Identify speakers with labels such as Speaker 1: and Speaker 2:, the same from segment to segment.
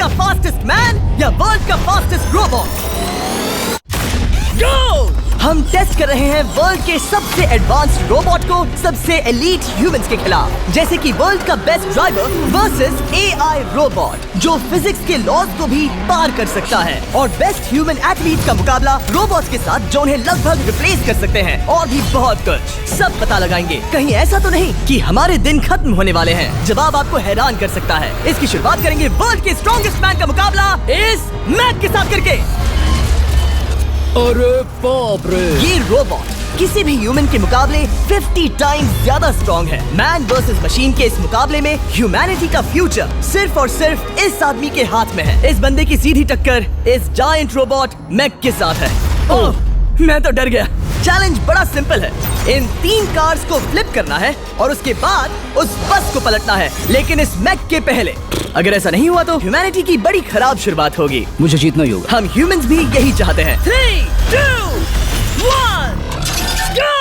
Speaker 1: का fastest man या world का फास्टेस्ट रोबोट? गो! हम टेस्ट कर रहे हैं वर्ल्ड के सबसे एडवांस्ड रोबोट को सबसे एलीट ह्यूमंस के खिलाफ, जैसे कि वर्ल्ड का best driver versus AI robot जो फिजिक्स के लॉज को भी पार कर सकता है, और बेस्ट ह्यूमन एथलीट का मुकाबला रोबोट्स के साथ जो उन्हें लगभग रिप्लेस कर सकते हैं, और भी बहुत कुछ। सब पता लगाएंगे। कहीं ऐसा तो नहीं कि हमारे दिन खत्म होने वाले हैं? जवाब आपको हैरान कर सकता है। इसकी शुरुआत करेंगे वर्ल्ड के स्ट्रॉन्गेस्ट मैन का मुकाबला इस मैक के साथ करके।
Speaker 2: अरे बाप रे!
Speaker 1: ये रोबोट किसी भी ह्यूमन के मुकाबले 50 टाइम्स ज्यादा स्ट्रॉन्ग है। मैन वर्सेस मशीन के इस मुकाबले में ह्यूमैनिटी का फ्यूचर सिर्फ और सिर्फ इस आदमी के हाथ में है। इस बंदे की सीधी टक्कर इस जायंट रोबोट मैक के साथ है। ओह, मैं तो डर गया। चैलेंज बड़ा सिंपल है। इन 3 कार्स को फ्लिप करना है और उसके बाद उस बस को पलटना है, लेकिन इस मैक के पहले। अगर ऐसा नहीं हुआ तो ह्यूमैनिटी की बड़ी खराब शुरुआत होगी।
Speaker 2: मुझे जीतना ही होगा।
Speaker 1: हम ह्यूमंस भी यही चाहते हैं। 3, 2, 1, go!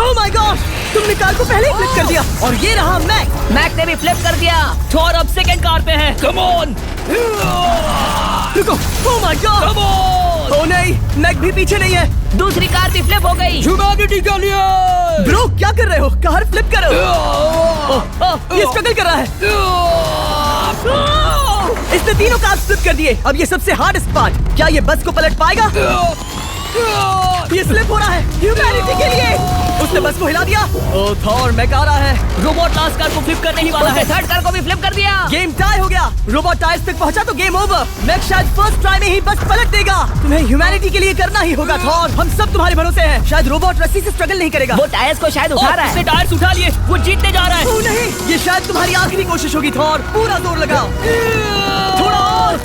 Speaker 1: Oh my God! तुमने कार को पहले ही फ्लिप कर दिया, और ये रहा मैक ने भी फ्लिप कर दिया। थोर अब सेकंड कार पे है।
Speaker 2: Come on!
Speaker 1: रुको! Oh my God!
Speaker 2: Come on!
Speaker 1: ओ नहीं, मैक भी पीछे नहीं है।
Speaker 3: दूसरी कार भी फ्लिप हो गई।
Speaker 2: ह्यूमैनिटी के लिए!
Speaker 1: ब्रो, क्या कर रहे हो? कार फ्लिप करो। ये स्ट्रगल कर रहा है। इसने तीनों कार फ्लिप कर दिए। अब ये सबसे हार्डेस्ट पार्ट। क्या ये बस को पलट पाएगा? ये स्लिप हो रहा है ह्यूमैनिटी के लिए। उसने बस को हिला दिया। ओ थॉर, मैक आ रहा है।
Speaker 3: रोबोट लास्ट कार को फ्लिप करने ही वाला है। थर्ड कार को भी फ्लिप कर दिया।
Speaker 1: गेम टाई हो गया। रोबोट टायर्स तक पहुंचा तो गेम ओवर। मैक शायद फर्स्ट ट्राई में ही बस पलट देगा। तुम्हें ह्यूमैनिटी के लिए करना ही होगा थॉर। हम सब तुम्हारे भरोसे हैं। शायद रोबोट रस्सी से स्ट्रगल नहीं करेगा।
Speaker 3: वो टायर्स को शायद उठा रहा है।
Speaker 1: उसने टायर्स उठा लिए। वो जीतने जा रहा है। ओ नहीं, ये शायद तुम्हारी आखिरी कोशिश होगी थॉर। पूरा जोर लगाओ। थोड़ा और।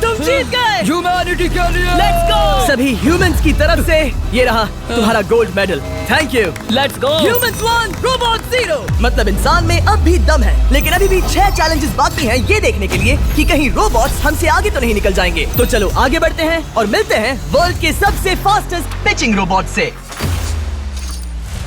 Speaker 1: तुम जीत गए।
Speaker 2: ह्यूमैनिटी के लिए!
Speaker 1: Let's go! सभी ह्यूमंस की तरफ से ये रहा तुम्हारा gold medal. Thank you.
Speaker 3: Let's go.
Speaker 1: Humans 1, robot 0। मतलब इंसान में अब भी दम है, लेकिन अभी भी 6 चैलेंजेस बाकी हैं ये देखने के लिए कि कहीं रोबोट्स हमसे आगे तो नहीं निकल जाएंगे। तो चलो आगे बढ़ते हैं और मिलते हैं वर्ल्ड के सबसे फास्टेस्ट पिचिंग रोबोट से।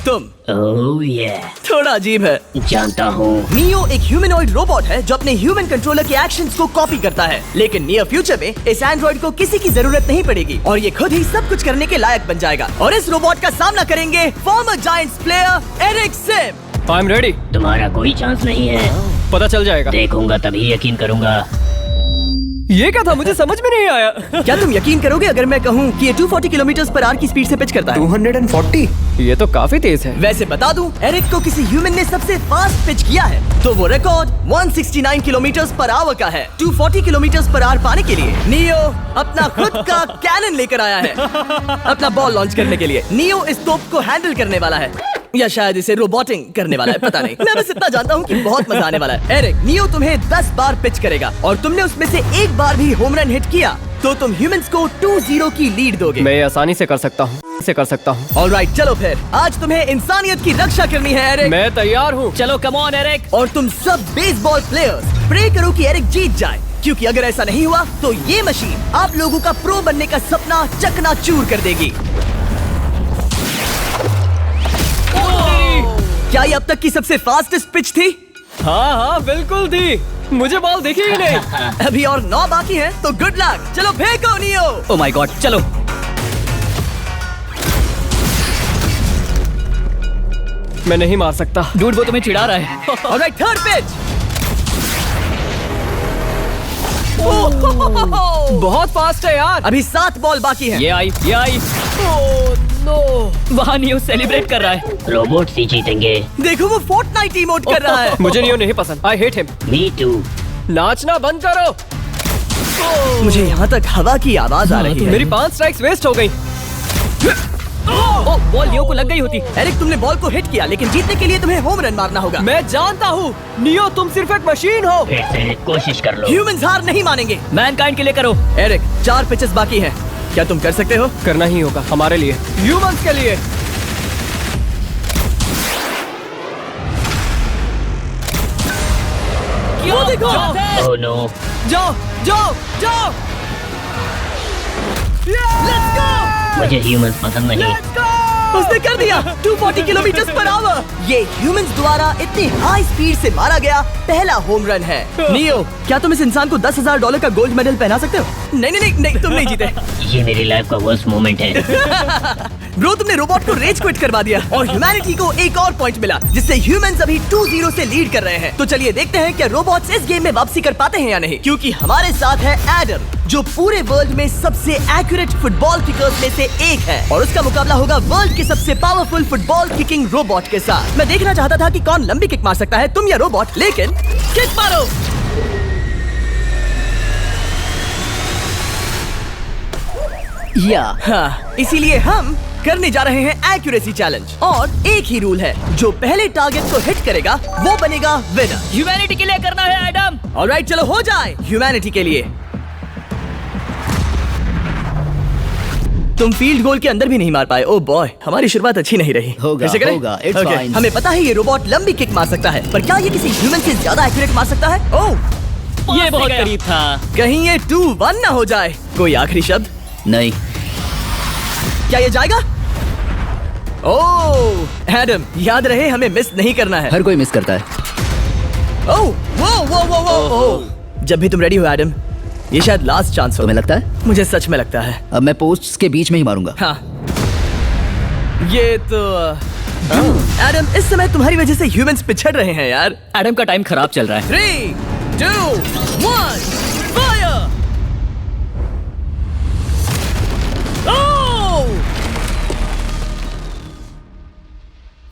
Speaker 1: तुम
Speaker 3: ओह ये
Speaker 1: थोड़ा अजीब है,
Speaker 3: जानता हूँ।
Speaker 1: नियो एक ह्यूमनॉइड रोबोट है जो अपने ह्यूमन कंट्रोलर के एक्शंस को कॉपी करता है, लेकिन नियर फ्यूचर में इस एंड्रॉइड को किसी की जरूरत नहीं पड़ेगी और ये खुद ही सब कुछ करने के लायक बन जाएगा। और इस रोबोट का सामना करेंगे former Giants player Eric Sim.
Speaker 2: I am ready.
Speaker 3: तुम्हारा कोई चांस नहीं है।
Speaker 2: पता चल जाएगा।
Speaker 3: देखूंगा तभी यकीन करूंगा।
Speaker 2: ये क्या था? मुझे समझ में नहीं आया।
Speaker 1: क्या तुम यकीन करोगे अगर मैं कहूँ कि ये 240 किलोमीटर पर आवर की स्पीड से पिच करता है?
Speaker 2: 240? ये तो काफी तेज है।
Speaker 1: वैसे बता दूं, एरिक को किसी ह्यूमन ने सबसे फास्ट पिच किया है तो वो रिकॉर्ड 169 किलोमीटर पर आवर का है। 240 किलोमीटर पर आवर पाने के लिए नियो अपना खुद का कैनन लेकर आया है अपना बॉल लॉन्च करने के लिए। नियो इस तोप को हैंडल करने वाला है, या शायद इसे रोबोटिंग करने वाला है, पता नहीं। मैं बस इतना जानता हूँ कि बहुत मजा आने वाला है। एरिक, नियो तुम्हें 10 बार पिच करेगा और तुमने उसमें से एक बार भी होम रन हिट किया तो तुम ह्यूमंस को 2-0 की लीड दोगे।
Speaker 2: मैं ये आसानी से कर सकता हूँ।
Speaker 1: ऑलराइट, चलो फिर आज तुम्हें इंसानियत की रक्षा करनी है एरिक।
Speaker 2: मैं तैयार हूँ।
Speaker 3: चलो कम ऑन एरिक।
Speaker 1: और तुम सब बेसबॉल प्लेयर्स प्रे करो कि एरिक जीत जाए, क्योंकि अगर ऐसा नहीं हुआ तो ये मशीन आप लोगों का प्रो बनने का सपना चकनाचूर कर देगी। क्या ये अब तक की सबसे फास्टेस्ट पिच थी?
Speaker 2: हाँ हाँ बिल्कुल थी। मुझे बॉल दिखी ही नहीं।
Speaker 1: अभी और 9 बाकी हैं, तो गुड लक। चलो फेंको नियो।
Speaker 2: ओह माय गॉड, चलो। मैं नहीं मार सकता।
Speaker 3: डूड, वो तुम्हें चिढ़ा रहा है।
Speaker 1: Alright, third pitch.
Speaker 2: बहुत फास्ट है यार।
Speaker 1: अभी 7 बॉल बाकी हैं।
Speaker 2: ये आई।
Speaker 3: वहाँ नियो सेलिब्रेट कर रहा है। रोबोट्स ही जीतेंगे।
Speaker 1: देखो वो फोर्टनाइट इमोट कर रहा है।
Speaker 2: मुझे नियो नहीं पसंद। I hate him.
Speaker 3: Me too.
Speaker 2: नाचना बंद करो।
Speaker 1: मुझे यहाँ तक हवा की आवाज आ रही है।
Speaker 2: मेरी 5 स्ट्राइक्स वेस्ट हो गई।
Speaker 3: बॉल नियो को लग गई होती।
Speaker 1: एरिक, तुमने बॉल को हिट किया, लेकिन जीतने के लिए तुम्हें होम रन मारना होगा।
Speaker 2: मैं जानता हूँ नियो, तुम सिर्फ एक मशीन हो।
Speaker 3: फिर से कोशिश कर लो।
Speaker 1: ह्यूमंस हार नहीं मानेंगे।
Speaker 3: मैनकाइंड के लिए करो।
Speaker 1: एरिक, 4 पिचेस बाकी हैं। क्या तुम कर सकते हो?
Speaker 2: करना ही होगा हमारे लिए, ह्यूमंस के लिए।
Speaker 1: वो देखो।
Speaker 3: Oh no.
Speaker 1: जाओ जाओ जाओ। Let's go.
Speaker 3: मुझे ह्यूमंस पसंद नहीं।
Speaker 1: उसने कर दिया 240 किलोमीटर पर आवर। ये ह्यूमंस द्वारा इतनी हाई स्पीड से मारा गया पहला होम रन है। नियो, क्या तुम इस इंसान को $10,000 का गोल्ड मेडल पहना सकते हो? नहीं नहीं नहीं, नहीं तुम नहीं जीते।
Speaker 3: ये मेरी लाइफ का वर्स्ट मोमेंट है।
Speaker 1: ब्रो, तुमने रोबोट को रेज क्विट करवा दिया और ह्यूमैनिटी को एक और पॉइंट मिला, जिससे ह्यूमंस अभी 2-0 से लीड कर रहे हैं। तो चलिए देखते हैं क्या रोबोट्स इस गेम में वापसी कर पाते हैं या नहीं, क्योंकि हमारे साथ है एडम, जो पूरे वर्ल्ड में सबसे एक्यूरेट फुटबॉल किकर्स में से एक है, और उसका मुकाबला होगा वर्ल्ड के सबसे पावरफुल फुटबॉल किकिंग रोबोट के साथ। मैं देखना चाहता था कि कौन लंबी किक मार सकता है, तुम या रोबोट, लेकिन किक मारो। हाँ, इसीलिए हम करने जा रहे हैं एक्यूरेसी चैलेंज, और एक ही रूल है, जो पहले टारगेट को हिट करेगा वो बनेगा विनर।
Speaker 2: ह्यूमैनिटी के लिए करना है एडम।
Speaker 1: ऑलराइट, चलो हो जाए ह्यूमैनिटी के लिए। तुम फील्ड गोल के अंदर भी नहीं मार पाए। ओ बॉय, हमारी शुरुआत अच्छी नहीं रही।
Speaker 4: होगा,
Speaker 1: फिर से करें?
Speaker 4: होगा, it's
Speaker 1: Okay,
Speaker 4: fine.
Speaker 1: हमें पता है ये रोबोट लंबी किक मार सकता है, पर क्या ये किसी ह्यूमन से ज्यादा एक्यूरेट मार सकता है? ओह,
Speaker 2: ये बहुत करीब था।
Speaker 1: कहीं ये 2-1 ना हो जाए। कोई आखिरी शब्द?
Speaker 4: नहीं।
Speaker 1: क्या ये जाएगा? ओह एडम, याद रहे हमें मिस नहीं करना है।
Speaker 4: हर कोई मिस करता है।
Speaker 1: ओह वो वो वो वो ओह। जब भी तुम रेडी हो एडम, ये शायद लास्ट चांस हो।
Speaker 4: तुम्हें लगता है?
Speaker 1: मुझे सच में लगता है।
Speaker 4: अब मैं पोस्ट्स के बीच में ही मारूंगा।
Speaker 1: हाँ, ये तो एडम, इस समय तुम्हारी वजह से ह्यूमंस पिछड़ रहे हैं यार।
Speaker 2: एडम का टाइम खराब चल रहा है।
Speaker 1: 3, 2, 1, फायर!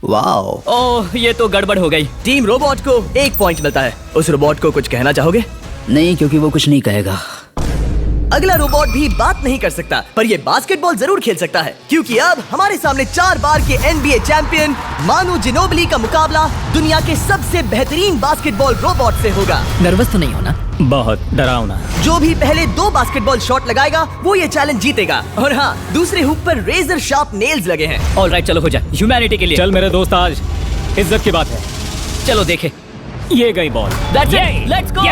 Speaker 4: वाओ।
Speaker 2: ओह, ये तो गड़बड़ हो गई।
Speaker 1: टीम रोबोट को 1 पॉइंट मिलता है। उस रोबोट को कुछ कहना चाहोगे?
Speaker 4: नहीं, क्योंकि वो कुछ नहीं कहेगा।
Speaker 1: अगला रोबोट भी बात नहीं कर सकता, पर ये बास्केटबॉल जरूर खेल सकता है, क्योंकि अब हमारे सामने 4 बार के NBA चैंपियन मानु जिनोबली का मुकाबला दुनिया के सबसे बेहतरीन बास्केटबॉल रोबोट से होगा।
Speaker 4: नर्वस तो नहीं होना?
Speaker 2: बहुत डरावना।
Speaker 1: जो भी पहले 2 बास्केटबॉल शॉट लगाएगा वो ये चैलेंज जीतेगा। और हाँ, दूसरे हुक पर रेजर शार्प नेल्स लगे हैं।
Speaker 2: ऑलराइट, चलो हो जाए ह्यूमैनिटी के लिए।
Speaker 5: चल मेरे दोस्त, आज इज्जत की बात है।
Speaker 2: चलो देखे।
Speaker 5: ये गई ball.
Speaker 2: That's it. Let's go.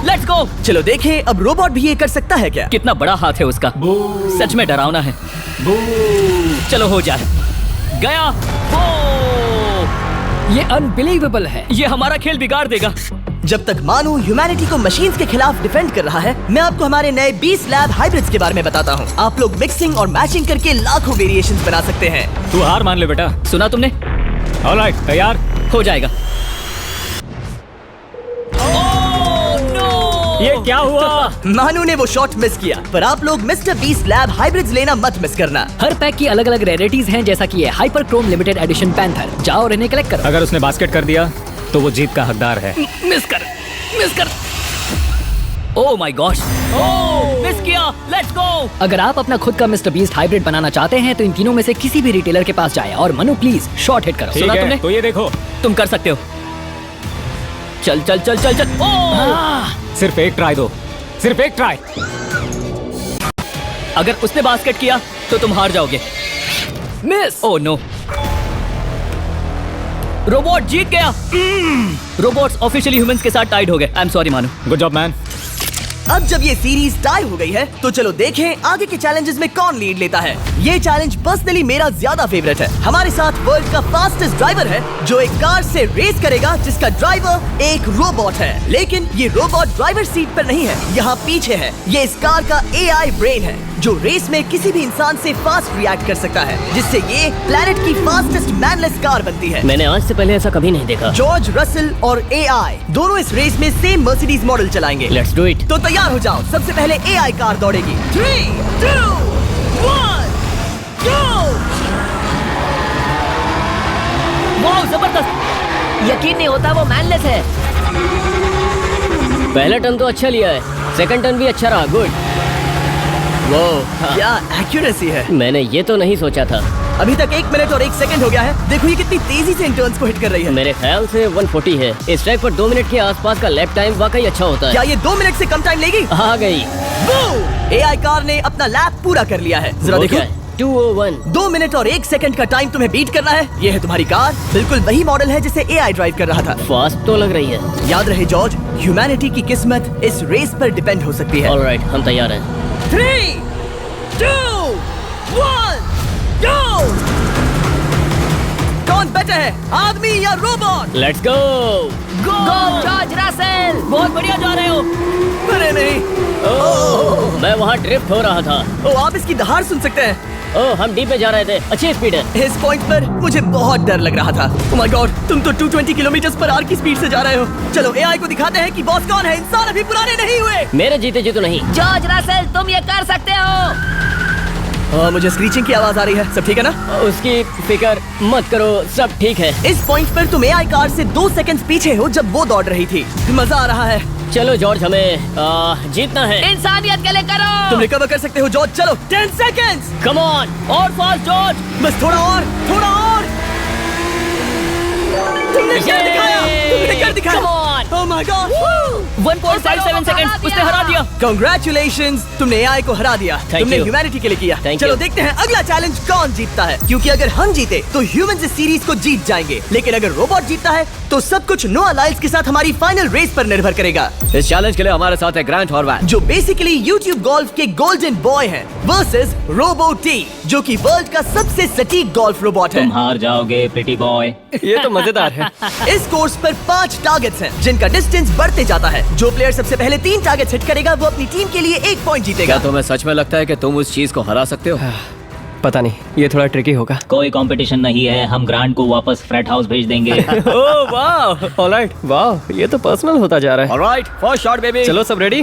Speaker 2: Let's go.
Speaker 1: चलो देखें अब रोबोट भी ये कर सकता है क्या?
Speaker 2: कितना बड़ा हाथ है उसका। सच में डरावना है। चलो हो जाए। गया।
Speaker 4: ये अनबिलीवेबल है।
Speaker 2: ये हमारा खेल बिगाड़ देगा।
Speaker 1: जब तक मानु ह्यूमैनिटी को मशीन्स के खिलाफ डिफेंड कर रहा है, मैं आपको हमारे नए 20 लैब हाइब्रिड्स के बारे में बताता हूँ। आप लोग मिक्सिंग और मैचिंग करके लाखों वेरिएशंस बना सकते हैं।
Speaker 5: तू हार मान ले बेटा।
Speaker 2: सुना तुमने?
Speaker 5: ऑलराइट, तैयार?
Speaker 2: हो जाएगा।
Speaker 5: ये क्या हुआ?
Speaker 1: मानु ने वो शॉट मिस किया, पर आप लोग मिस्टर 20 लैब हाइब्रिड्स लेना मत मिस करना।
Speaker 4: हर पैक की अलग अलग रेयरिटीज हैं, जैसा कि ये hyper Chrome limited edition panther. जाओ और इन्हें कलेक्ट करो।
Speaker 5: अगर उसने बास्केट कर दिया तो वो जीत का हकदार है।
Speaker 2: मिस कर। Oh my gosh. Oh, miss किया। Let's go.
Speaker 4: अगर आप अपना खुद का मिस्टर बीस्ट हाइब्रिड बनाना चाहते हैं तो इन तीनों में से किसी भी रिटेलर के पास जाएं और मनु प्लीज शॉट हिट करो।
Speaker 5: ठीक
Speaker 2: सुना
Speaker 5: है,
Speaker 2: तुमने?
Speaker 5: तो ये देखो।
Speaker 2: तुम कर सकते हो। चल। ओह!
Speaker 5: सिर्फ एक ट्राई दो, सिर्फ एक ट्राई।
Speaker 2: अगर उसने बास्केट किया तो तुम हार जाओगे। मिस। ओह नो, रोबोट जीत गया। रोबोट्स ऑफिशियली ह्यूमंस के साथ टाइड हो गए। आई एम सॉरी मानु।
Speaker 5: Good job man.
Speaker 1: अब जब ये सीरीज टाई हो गई है, तो चलो देखें आगे के चैलेंजेस में कौन लीड लेता है। ये चैलेंज पर्सनली मेरा ज्यादा फेवरेट है। हमारे साथ वर्ल्ड का फास्टेस्ट ड्राइवर है, जो एक कार से रेस करेगा जिसका ड्राइवर एक रोबोट है। लेकिन ये रोबोट ड्राइवर सीट पर नहीं है, यहाँ पीछे है। ये इस कार का AI ब्रेन है, जो रेस में किसी भी इंसान से फास्ट रिएक्ट कर सकता है, जिससे ये प्लेनेट की फास्टेस्ट मैनलेस कार बनती है।
Speaker 3: मैंने आज से पहले ऐसा कभी नहीं देखा।
Speaker 1: जॉर्ज रसल और AI दोनों इस रेस में सेम मर्सिडीज मॉडल चलाएंगे।
Speaker 3: Let's do it.
Speaker 1: तो तैयार हो जाओ, सबसे पहले AI कार दौड़ेगी। 3, 2, 1, go!
Speaker 2: वाह, जबरदस्त।
Speaker 3: यकीन नहीं होता वो मैनलेस है। पहला टर्न तो अच्छा लिया है, सेकंड टर्न भी अच्छा रहा। गुड।
Speaker 1: वो क्या एक्यूरेसी है।
Speaker 3: मैंने ये तो नहीं सोचा था।
Speaker 1: अभी तक 1 मिनट और 1 सेकंड हो गया है। देखो ये कितनी तेजी से इन टर्न्स को हिट कर रही है।
Speaker 3: मेरे ख्याल से 140 है। इस ट्रैक पर 2 मिनट के आसपास का लैप टाइम वाकई अच्छा होता
Speaker 1: क्या
Speaker 3: है।
Speaker 1: ये 2 मिनट से कम टाइम लेगी?
Speaker 3: आ गई।
Speaker 1: AI कार ने अपना लैप पूरा कर लिया है। जरा
Speaker 3: वो
Speaker 1: देखो,
Speaker 3: क्या है? 201।
Speaker 1: 2 मिनट और 1 सेकंड का टाइम तुम्हें बीट करना है। ये है तुम्हारी कार, बिल्कुल वही मॉडल है जिसे AI ड्राइव कर रहा था।
Speaker 3: फास्ट तो लग रही है।
Speaker 1: याद रहे जॉर्ज, ह्यूमैनिटी की किस्मत इस रेस पर डिपेंड हो सकती है।
Speaker 3: ऑलराइट, हम तैयार हैं।
Speaker 1: 3, 2, 1 है, आदमी या robot?
Speaker 3: Let's go.
Speaker 2: Go George Russell, बहुत बढ़िया जा रहे हो।
Speaker 1: अरे नहीं।
Speaker 3: मैं वहाँ ड्रिफ्ट हो रहा था।
Speaker 1: ओ, आप इसकी दहाड़ सुन सकते हैं।
Speaker 3: ओह, हम डीप में जा रहे थे, अच्छी स्पीड है।
Speaker 1: इस पॉइंट पर मुझे बहुत डर लग रहा था। Oh my God, तुम तो 220 किलोमीटर/आवर की स्पीड से जा रहे हो। चलो एआई को दिखाते हैं कि बॉस कौन है। इंसान अभी पुराने नहीं हुए।
Speaker 3: मेरे जीते जी तो नहीं।
Speaker 2: जॉर्ज रसेल, तुम ये कर सकते हो।
Speaker 1: मुझे स्क्रीचिंग की आवाज आ रही है। सब ठीक है ना?
Speaker 3: उसकी फिक्र मत करो, सब ठीक है।
Speaker 1: इस पॉइंट पर तुम एआई कार से 2 सेकंड पीछे हो जब वो दौड़ रही थी। मजा आ रहा है।
Speaker 3: चलो जॉर्ज, हमें जीतना है।
Speaker 2: इंसानियत के लिए करो।
Speaker 1: तुम रिकवर कर सकते हो जॉर्ज। चलो 10 सेकंड्स।
Speaker 3: कम ऑन, और फास्ट जॉर्ज।
Speaker 1: बस थोड़ा और, थोड़ा और। तुमने क्या दिखाया? तुमने क्या दिखाया?
Speaker 3: Come on.
Speaker 1: Oh my God.
Speaker 3: 1.57 second, उसने हरा दिया।
Speaker 1: Congratulations, तुमने एआई को हरा दिया।
Speaker 3: Thank
Speaker 1: तुमने
Speaker 3: you.
Speaker 1: ह्यूमैनिटी के लिए किया।
Speaker 3: Thank
Speaker 1: चलो
Speaker 3: you.
Speaker 1: देखते हैं अगला चैलेंज कौन जीतता है, क्योंकि अगर हम जीते तो ह्यूमंस इस सीरीज को जीत जाएंगे, लेकिन अगर रोबोट जीतता है तो सब कुछ नोआ लाइल्स के साथ हमारी फाइनल रेस पर निर्भर करेगा।
Speaker 6: इस चैलेंज के लिए हमारे साथ है ग्रांट हॉर्वैट,
Speaker 1: जो बेसिकली YouTube गोल्फ के गोल्डन बॉय हैं, वर्सेस रोबो टी, जो कि वर्ल्ड का सबसे सटीक गोल्फ रोबोट है।
Speaker 2: तुम हार जाओगे प्रिटी बॉय।
Speaker 6: ये तो मजेदार है।
Speaker 1: इस कोर्स पर 5 टारगेट्स हैं, जिनका डिस्टेंस बढ़ते जाता है। जो प्लेयर सबसे पहले 3 टारगेट्स हिट करेगा वो अपनी टीम के लिए 1 पॉइंट जीतेगा।
Speaker 6: क्या तुम्हें सच में लगता है कि तुम उस चीज को हरा सकते हो?
Speaker 5: पता नहीं, ये थोड़ा ट्रिकी होगा।
Speaker 2: कोई कंपटीशन नहीं है, हम ग्रांट को वापस फ्रेट हाउस भेज देंगे।
Speaker 5: ओह वाह, ऑलराइट, वाह, ये तो पर्सनल होता जा रहा है।
Speaker 6: Alright, first shot baby.
Speaker 5: चलो सब रेडी?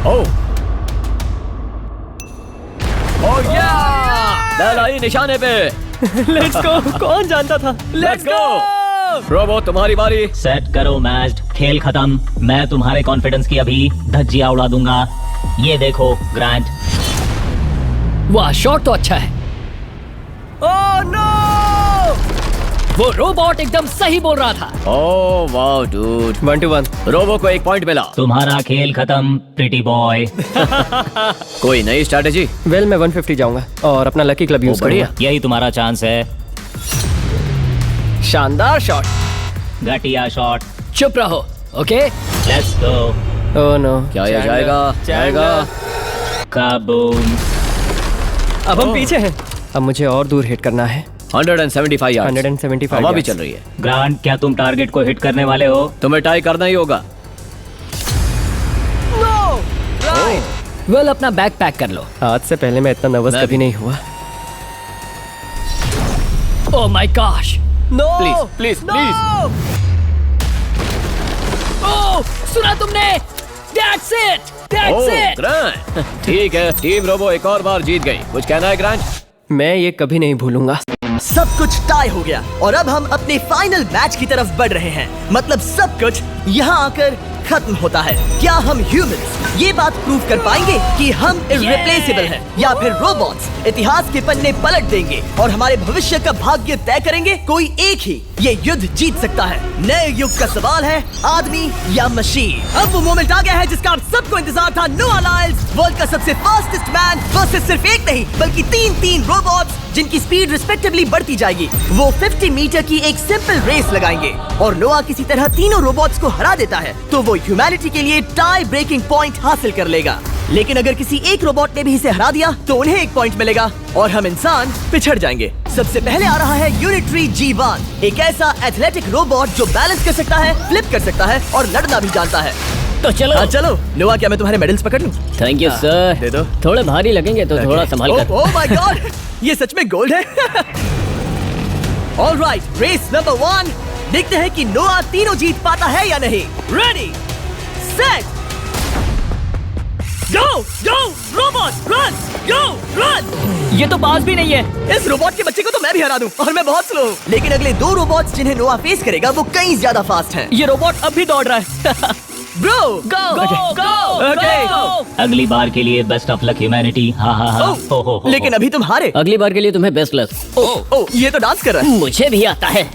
Speaker 6: ओह ओह या, बैल आई निशाने पे।
Speaker 5: Let's go. कौन जानता था?
Speaker 6: Let's go. रोबोट, तुम्हारी बारी।
Speaker 2: सेट करो मैच, खेल खत्म। मैं तुम्हारे कॉन्फिडेंस की अभी धज्जियां उड़ा दूंगा। ये देखो ग्रांट।
Speaker 4: वाह, शॉट तो अच्छा है।
Speaker 1: Oh no!
Speaker 4: वो रोबोट एकदम सही बोल रहा था।
Speaker 6: ओह वाह डूड,
Speaker 5: 1 to 1।
Speaker 6: रोबो को 1 पॉइंट मिला।
Speaker 2: तुम्हारा खेल खत्म प्रिटी बॉय।
Speaker 6: कोई नई स्ट्रेटेजी?
Speaker 5: वेल, मैं 150 जाऊंगा और अपना लकी क्लब यूज
Speaker 6: बढ़िया।
Speaker 5: करूंगा।
Speaker 2: यही तुम्हारा चांस है।
Speaker 5: शानदार शॉट।
Speaker 2: घटिया शॉट।
Speaker 4: चुप रहो, okay?
Speaker 2: Let's go.
Speaker 5: Oh no,
Speaker 6: क्या ये जाएगा?
Speaker 2: काबूम।
Speaker 5: अब हम पीछे हैं। अब मुझे और दूर हिट करना है।
Speaker 6: 175 यार्ड्स।
Speaker 5: 175
Speaker 6: हवा भी
Speaker 5: yards।
Speaker 6: चल रही है।
Speaker 2: ग्रांट, क्या तुम टारगेट को हिट करने वाले हो?
Speaker 6: तुम्हें ट्राई करना ही होगा।
Speaker 4: वेल, अपना बैग पैक कर लो।
Speaker 5: आज से पहले मैं इतना नर्वस
Speaker 6: मैं
Speaker 5: कभी
Speaker 6: भी।
Speaker 5: नहीं हुआ।
Speaker 4: Oh my gosh.
Speaker 1: No!
Speaker 6: Please please please.
Speaker 4: Oh, सुना तुमने? That's it! That's
Speaker 6: oh
Speaker 4: it!
Speaker 6: Grant, ठीक है, टीम रोबो एक और बार जीत गई। कुछ कहना है ग्रांट?
Speaker 5: मैं ये कभी नहीं भूलूंगा।
Speaker 1: सब कुछ टाई हो गया और अब हम अपने फाइनल मैच की तरफ बढ़ रहे हैं। मतलब सब कुछ यहाँ आकर खत्म होता है। क्या हम ह्यूमंस ये बात प्रूव कर पाएंगे कि हम इररिप्लेसेबल हैं, या फिर रोबोट्स इतिहास के पन्ने पलट देंगे और हमारे भविष्य का भाग्य तय करेंगे? कोई एक ही ये युद्ध जीत सकता है। नए युग का सवाल है, आदमी या मशीन। अब वो मोमेंट आ गया है जिसका आप सबको इंतजार था। नोआ लाइल्स, वर्ल्ड का सबसे फास्टेस्ट मैन वर्सेस सिर्फ एक नहीं बल्कि 3 रोबोट्स, जिनकी स्पीड रिस्पेक्टिवली बढ़ती जाएगी। वो 50 मीटर की एक सिंपल रेस लगाएंगे और नोआ किसी तरह तीनों रोबोट्स को हरा देता है तो वो ह्यूमैनिटी के लिए टाई ब्रेकिंग पॉइंट हासिल कर लेगा। लेकिन अगर किसी एक रोबोट ने भी इसे हरा दिया तो उन्हें 1 पॉइंट मिलेगा और हम इंसान पिछड़ जाएंगे। सबसे पहले आ रहा है यूनिट्री G1, एक ऐसा एथलेटिक रोबोट जो बैलेंस कर सकता है, फ्लिप कर सकता है और लड़ना भी जानता है।
Speaker 3: तो चलो।
Speaker 1: हाँ चलो। नोआ, क्या मैं तुम्हारे मेडल्स पकड़ लूं?
Speaker 3: Thank you sir.
Speaker 1: दे दो।
Speaker 3: थोड़े भारी लगेंगे तो थोड़ा संभाल कर।
Speaker 1: ओह माय गॉड, ये सच में गोल्ड है। Alright, race number 1। देखते हैं कि नोआ तीनों जीत पाता है या नहीं। रेडी, सेट, गो गो रोबोट, रन, गो रन।
Speaker 4: ये तो पास भी नहीं है।
Speaker 1: इस रोबोट के बच्चे को तो मैं भी हरा दूं और मैं बहुत स्लो हूं। लेकिन अगले 2 रोबोट्स जिन्हें नोआ फेस करेगा वो कहीं ज्यादा फास्ट हैं।
Speaker 4: ये रोबोट अब भी दौड़ रहा है।
Speaker 1: Bro,
Speaker 4: Okay.
Speaker 2: अगली बार के लिए बेस्ट ऑफ लक ह्यूमैनिटी। हाँ हाँ हाँ।
Speaker 1: ओह, लेकिन अभी तुम हारे।
Speaker 3: अगली बार के लिए तुम्हें बेस्ट लक।
Speaker 1: ओह, ये तो डांस कर रहा है।
Speaker 3: मुझे भी आता है।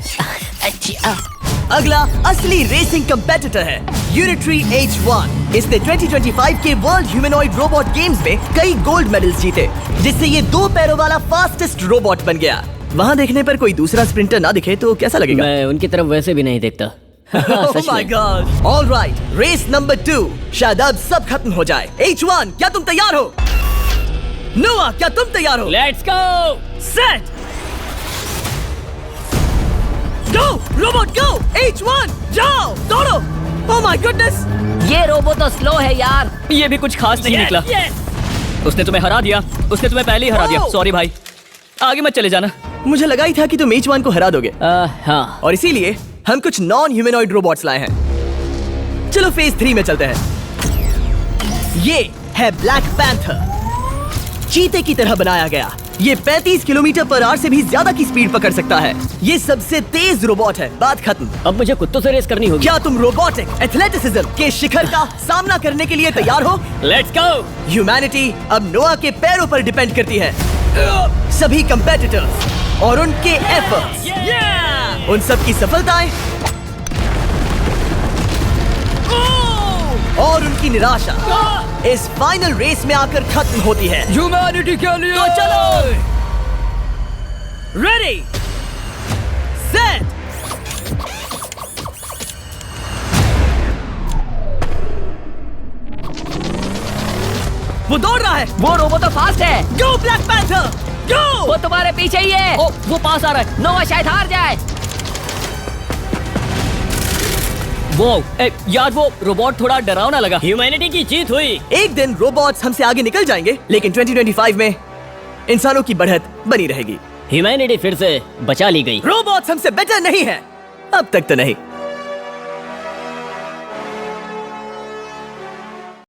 Speaker 1: अगला असली रेसिंग कंपेटिटर है यूनिट्री H1। इसने 2025 के वर्ल्ड ह्यूमनॉइड रोबोट गेम्स में कई गोल्ड मेडल्स जीते, जिससे ये 2 पैरों वाला फास्टेस्ट रोबोट बन गया। वहाँ देखने पर कोई दूसरा स्प्रिंटर ना दिखे तो कैसा लगेगा?
Speaker 3: मैं उनकी तरफ वैसे भी नहीं देखता। सच
Speaker 1: माय
Speaker 3: में।
Speaker 1: गॉड। Alright, race number 2। शायद अब सब खत्म हो जाए। H1, क्या तुम तैयार हो? नोआ, क्या तुम तैयार हो?
Speaker 3: Let's go.
Speaker 1: Set go robot go H1 जाओ दौड़ो ओह माय गुडनेस
Speaker 3: ये रोबो तो स्लो है यार।
Speaker 5: ये भी कुछ खास नहीं निकला। उसने तुम्हें हरा दिया, उसने तुम्हें पहले ही हरा दिया। सॉरी भाई, आगे मत चले जाना।
Speaker 1: मुझे लगा ही था कि तुम H1 को हरा दोगे
Speaker 3: हाँ।
Speaker 1: और इसीलिए हम कुछ नॉन ह्यूमनॉइड रोबोट्स लाए हैं। चलो फेज 3 में चलते हैं। ये है ब्लैक पैंथर, चीते की तरह बनाया गया। ये 35 किलोमीटर पर आवर से भी ज्यादा की स्पीड पकड़ सकता है। ये सबसे तेज रोबोट है। बात खत्म।
Speaker 3: अब मुझे कुत्तों से रेस करनी होगी।
Speaker 1: क्या तुम रोबोटिक एथलेटिसिज्म के शिखर का सामना करने के लिए तैयार हो?
Speaker 5: Let's go.
Speaker 1: ह्यूमैनिटी अब नोआ के पैरों पर डिपेंड करती है। सभी कंपेटिटर्स और उनके एफर्ट्स, उन सब की सफलताएं और उनकी निराशा इस फाइनल रेस में आकर खत्म होती है।
Speaker 5: ह्यूमैनिटी के लिए
Speaker 1: तो चलो, रेडी सेट वो दौड़ रहा है।
Speaker 3: वो रोबो तो फास्ट है।
Speaker 1: गो ब्लैक पैंथर गो।
Speaker 3: वो तुम्हारे पीछे ही है। ओ, वो पास आ रहा है। नोआ शायद हार जाए।
Speaker 5: वो यार वो रोबोट थोड़ा डरावना लगा।
Speaker 3: ह्यूमैनिटी की जीत हुई।
Speaker 1: एक दिन रोबोट्स हमसे आगे निकल जाएंगे, लेकिन 2025 में इंसानों की बढ़त बनी रहेगी।
Speaker 3: ह्यूमैनिटी फिर से बचा ली गई।
Speaker 1: रोबोट्स हमसे बेटर नहीं है, अब तक तो नहीं।